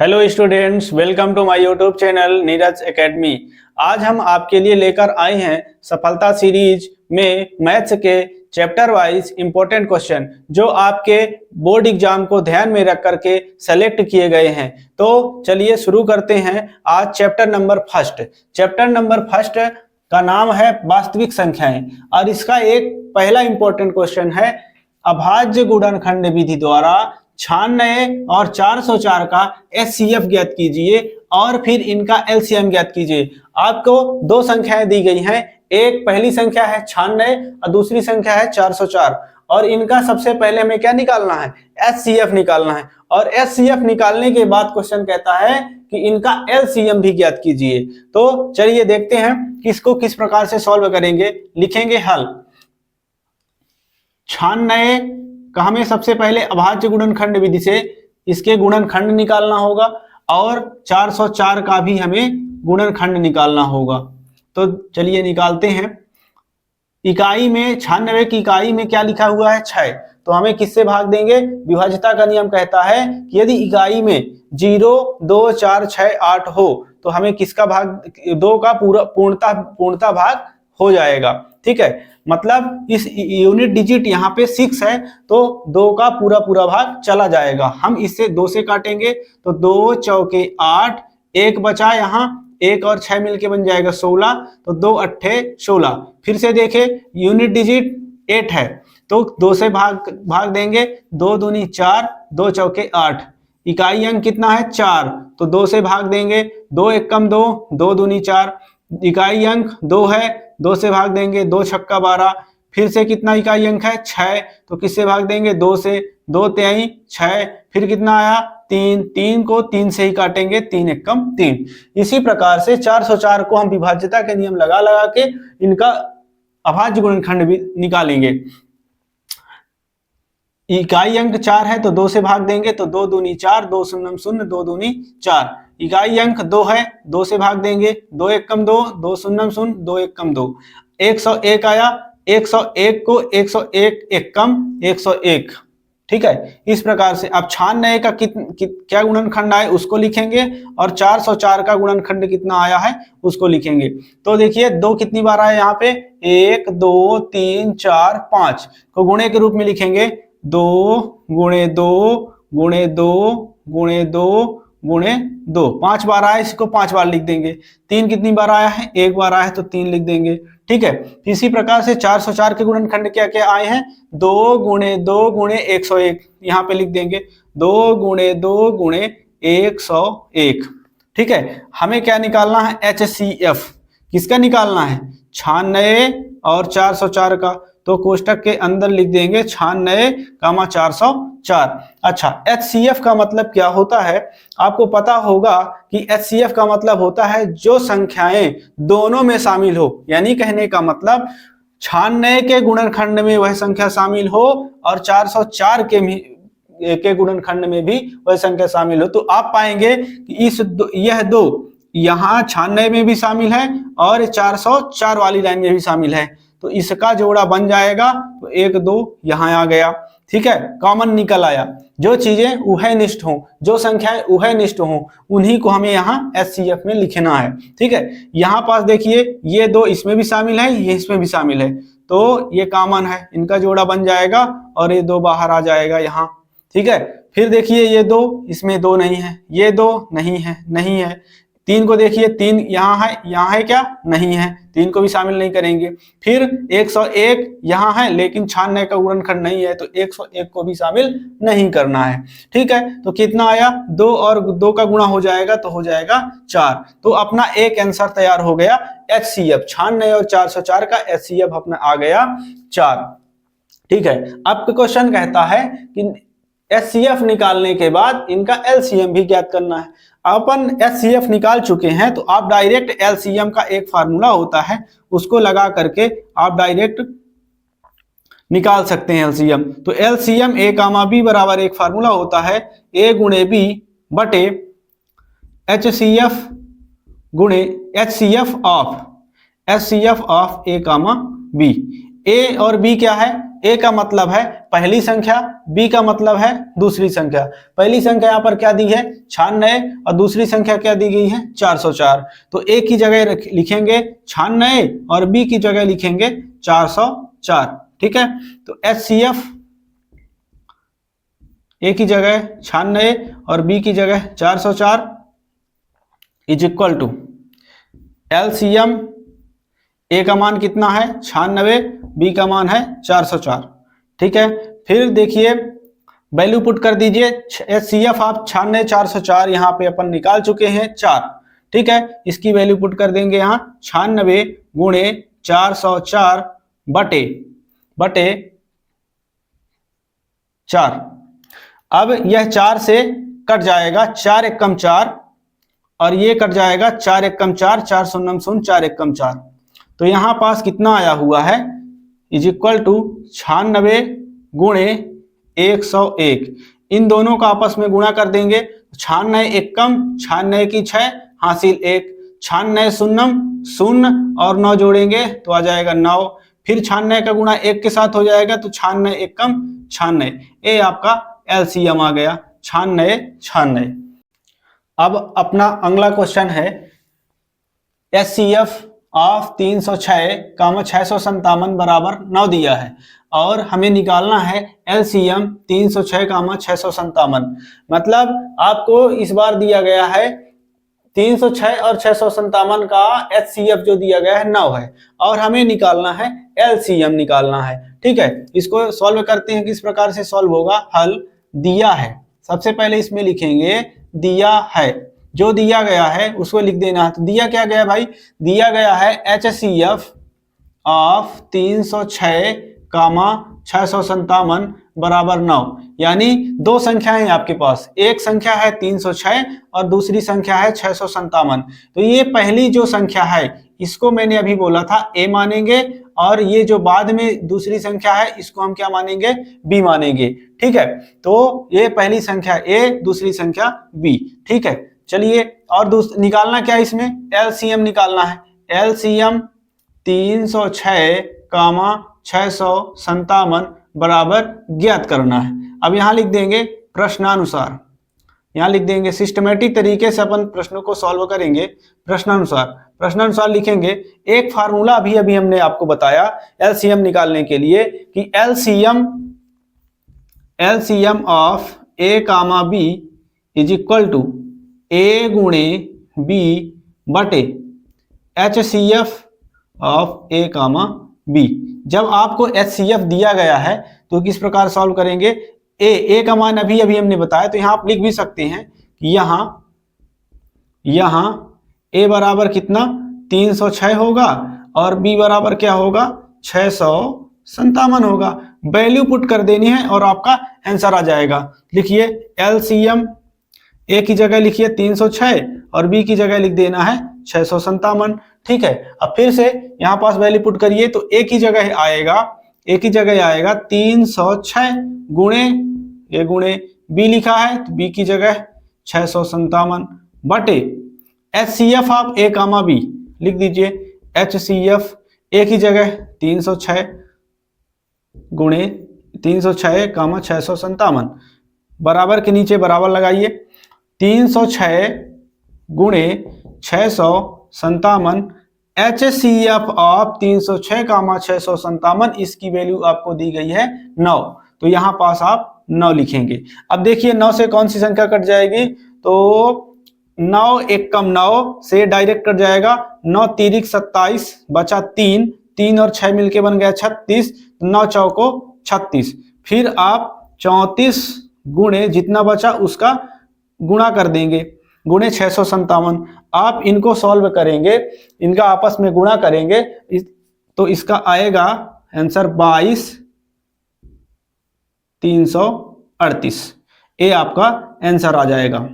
Hello students, welcome to my YouTube channel Neeraj academy. आज हम आपके लिए लेकर आए हैं सफलता सीरीज में मैथ्स के चैप्टर वाइज इंपॉर्टेंट क्वेश्चन जो आपके बोर्ड एग्जाम को ध्यान में रख करके सेलेक्ट किए गए हैं। तो चलिए शुरू करते हैं आज chapter number first. Chapter number first का नाम है वास्तविक संख्याएं और इसका एक पहला इंपॉर्टेंट क्वेश्चन है अभाज्य गुणनखंड विधि द्वारा 96 और 404 का एचसीएफ ज्ञात कीजिए और फिर इनका एलसीएम ज्ञात कीजिए। आपको दो संख्याएं दी गई हैं, एक पहली संख्या है 96 और दूसरी संख्या है 404 और इनका सबसे पहले हमें क्या निकालना है, एचसीएफ निकालना है। और एचसीएफ निकालने के बाद क्वेश्चन कहता है कि इनका एलसीएम भी ज्ञात कीजिए। तो चलिए देखते हैं कि इसको किस प्रकार से सॉल्व करेंगे। लिखेंगे हल। 96 का हमें सबसे पहले अभाज्य गुणनखंड विधि से इसके गुणनखंड निकालना होगा और 404 का भी हमें गुणनखंड निकालना होगा। तो चलिए निकालते हैं। इकाई में 96 की इकाई में क्या लिखा हुआ है, 6। तो हमें किससे भाग देंगे, विभाज्यता का नियम कहता है कि यदि इकाई में 0, 2, 4, 6, 8 हो तो हमें किसका भाग, 2 का पूर्णता भाग हो जाएगा। ठीक है, मतलब इस यूनिट डिजिट यहाँ पे 6 है तो 2 का पूरा भाग चला जाएगा। हम इससे 2 से काटेंगे तो 2 चौके 8, 1 बचा, यहाँ 1 और 6 मिलके बन जाएगा 16, तो 2 अट्ठे 16। फिर से देखें यूनिट डिजिट 8 है तो 2 से भाग देंगे, 2 दूनी 4, 2 चौके 8। इकाई अंक कितना है, 4, तो 2 से भाग देंगे, 2 एकम 2, 2 दूनी 4। इकाई अंक 2 है, 2 से भाग देंगे, 2 छक्का 12। फिर से कितना इकाई अंक है, 6, तो किससे भाग देंगे, 2 से, 2 तेई 6। फिर कितना आया, 3, 3 को 3 से ही काटेंगे, 3 एकम 3। इसी प्रकार से 404 को हम विभाज्यता के नियम लगा के इनका अभाज्य गुणनखंड भी निकालेंगे। इकाई अंक 4 है तो 2 से भाग देंगे तो 2 दूनी 4, 2 शून्यम 0, 2 दूनी 4। इकाई अंक 2 है, 2 से भाग देंगे, 2 एकम 2, 2 शून्यम 0, 2 एकम 2। 101 आया, 101 को 101 एकम 101। ठीक है, इस प्रकार से अब 96 का क्या गुणनखंड आए उसको लिखेंगे और 404 का गुणनखंड कितना आया है उसको लिखेंगे। तो देखिए 2 कितनी बार आया यहाँ पे, 1, 2, 3, 4, 5 को गुणे के रूप में लिखेंगे, 2 गुणे 2 गुणे 2 गुणे 2 गुणे 2। 5 बार आया, इसको 5 बार लिख देंगे। 3 कितनी बार आया है, 1 बार आया है तो 3 लिख देंगे। ठीक है, इसी प्रकार से 404 के गुणनखंड क्या क्या आए हैं, 2 गुणे 2 गुणे 101, यहाँ पे लिख देंगे 2 गुणे 2 गुणे 101। ठीक है, हमें क्या निकालना है, एचसीएफ। किसका निकालना है, 96 और 404 का। तो कोष्टक के अंदर लिख देंगे 96, 404। अच्छा, एचसीएफ का मतलब क्या होता है, आपको पता होगा कि एचसीएफ का मतलब होता है जो संख्याएं दोनों में शामिल हो। यानी कहने का मतलब 96 के गुणनखंड में वह संख्या शामिल हो और 404 के गुणनखंड में भी वह संख्या शामिल हो। तो आप पाएंगे कि यह दो यहाँ 96 में भी शामिल है और 404 वाली लाइन में भी शामिल है, तो इसका जोड़ा बन जाएगा। तो 1 2 यहाँ आ गया। ठीक है, कॉमन निकल आया। जो चीजें उभयनिष्ठ हों, जो संख्याएं उभयनिष्ठ हों, उन्हीं को हमें यहाँ एचसीएफ में लिखना है। ठीक है, यहाँ पास देखिए ये 2 इसमें भी शामिल है, ये इसमें भी शामिल है, तो ये कॉमन है, इनका जोड़ा बन जाएगा और ये 2 बाहर आ जाएगा यहाँ। ठीक है, फिर देखिए ये 2, इसमें 2 नहीं है, ये 2 नहीं है। 3 को देखिए, 3 यहाँ है क्या, नहीं है, 3 को भी शामिल नहीं करेंगे। फिर 101 यहाँ है लेकिन 96 का गुणनखंड नहीं है, तो 101 को भी शामिल नहीं करना है। ठीक है, तो कितना आया, 2 और 2 का गुणा हो जाएगा तो हो जाएगा 4। तो अपना एक आंसर तैयार हो गया, एचसीएफ। 96 और 404 का एचसीएफ अपना आ गया 4। ठीक है, अब क्वेश्चन कहता है कि एचसीएफ निकालने के बाद इनका एलसीएम भी ज्ञात करना है। अपन एचसीएफ निकाल चुके हैं तो आप डायरेक्ट एलसीएम का एक फार्मूला होता है, उसको लगा करके आप डायरेक्ट निकाल सकते हैं एलसीएम। तो एलसीएम ए कामा बी बराबर एक फार्मूला होता है, ए गुणे बी बटे एचसीएफ गुणे HCF of A comma B. A और बी क्या है, ए का मतलब है पहली संख्या, बी का मतलब है दूसरी संख्या। पहली संख्या यहाँ पर क्या दी है 96 और दूसरी संख्या क्या दी गई है 404। तो ए की जगह लिखेंगे 96 और बी की जगह लिखेंगे 404। ठीक है, तो HCF ए की जगह 96 और बी की जगह 404 इज इक्वल टू LCM ए का मान कितना है 96, बी का मान है 404। ठीक है, फिर देखिए वैल्यू पुट कर दीजिए। HCF आप 96 404 यहाँ पे अपन निकाल चुके हैं 4। ठीक है, इसकी वैल्यू पुट कर देंगे यहाँ 96 गुणे 404 बटे 4। अब यह 4 से कट जाएगा, 4 एकम 4 और ये कट जाएगा 4 एकम 4, 4 शून्यम शून्य 4 एकम 4। तो यहां पास कितना आया हुआ है इज इक्वल टू 96 गुणे 101। इन दोनों का आपस में गुणा कर देंगे। 96 एकम 96 की 6 हासिल 1, 96 शून्यम शून्य और 9 जोड़ेंगे तो आ जाएगा 9। फिर 96 का गुणा 1 के साथ हो जाएगा तो 96 एकम 96। ये आपका LCM आ गया 96। अब अपना अगला क्वेश्चन है HCF ऑफ 306, 657 बराबर 9 दिया है और हमें निकालना है LCM 306, 657। मतलब आपको इस बार दिया गया है 306 और 657 का HCF जो दिया गया है 9 है और हमें निकालना है LCM निकालना है। ठीक है, इसको सॉल्व करते हैं। किस प्रकार से सॉल्व होगा, हल दिया है। सबसे पहले इसमें लिखेंगे दिया है, जो दिया गया है उसको लिख देना है। तो दिया क्या गया भाई, दिया गया है HCF ऑफ 306, 657 बराबर 9। यानी दो संख्याएं आपके पास, एक संख्या है 306 और दूसरी संख्या है 657। तो ये पहली जो संख्या है इसको मैंने अभी बोला था A मानेंगे और ये जो बाद में दूसरी संख्या है इसको हम क्या मानेंगे, B मानेंगे। ठीक है, तो ये पहली संख्या A, दूसरी संख्या B। ठीक है, चलिए और निकालना क्या है इसमें, LCM निकालना है। LCM 306, 657 बराबर ज्ञात करना है। अब यहां लिख देंगे प्रश्नानुसार, यहां लिख देंगे सिस्टमेटिक तरीके से अपन प्रश्नों को सॉल्व करेंगे। प्रश्नानुसार लिखेंगे। एक फार्मूला अभी हमने आपको बताया LCM निकालने के लिए कि LCM of A, B is equal to A गुणे B बटे HCF ऑफ A, B। जब आपको HCF दिया गया है तो किस प्रकार सॉल्व करेंगे, A का मान अभी हमने बताया तो यहां आप लिख भी सकते हैं कि यहां A बराबर कितना 306 होगा और B बराबर क्या होगा 657 होगा। वैल्यू पुट कर देनी है और आपका आंसर आ जाएगा। लिखिए LCM A की जगह लिखिए 306 और B की जगह लिख देना है 657। ठीक है, अब फिर से यहां पास वैल्यू पुट करिए तो A की जगह आएगा 306 गुणे B लिखा है तो B की जगह 657 बटे HCF ऑफ A, B लिख दीजिए। HCF A की जगह 306 गुणे 306, 657 बराबर के नीचे बराबर लगाइए। 306 गुणे 657 HCF ऑफ 306, 657 इसकी वैल्यू आपको दी गई है 9। तो यहां पास आप 9 लिखेंगे। अब देखिए 9 से कौन सी संख्या कट जाएगी, तो 9 एकम 9 से डायरेक्ट कट जाएगा। 9 तिरिक 27 बचा 3 और 6 मिलके बन गया 36, 9 चौको 36। फिर आप 34 गुणे जितना बचा उसका गुणा कर देंगे, गुणे 657। आप इनको सॉल्व करेंगे, इनका आपस में गुणा करेंगे तो इसका आएगा आंसर 22,338। ये आपका आंसर आ जाएगा।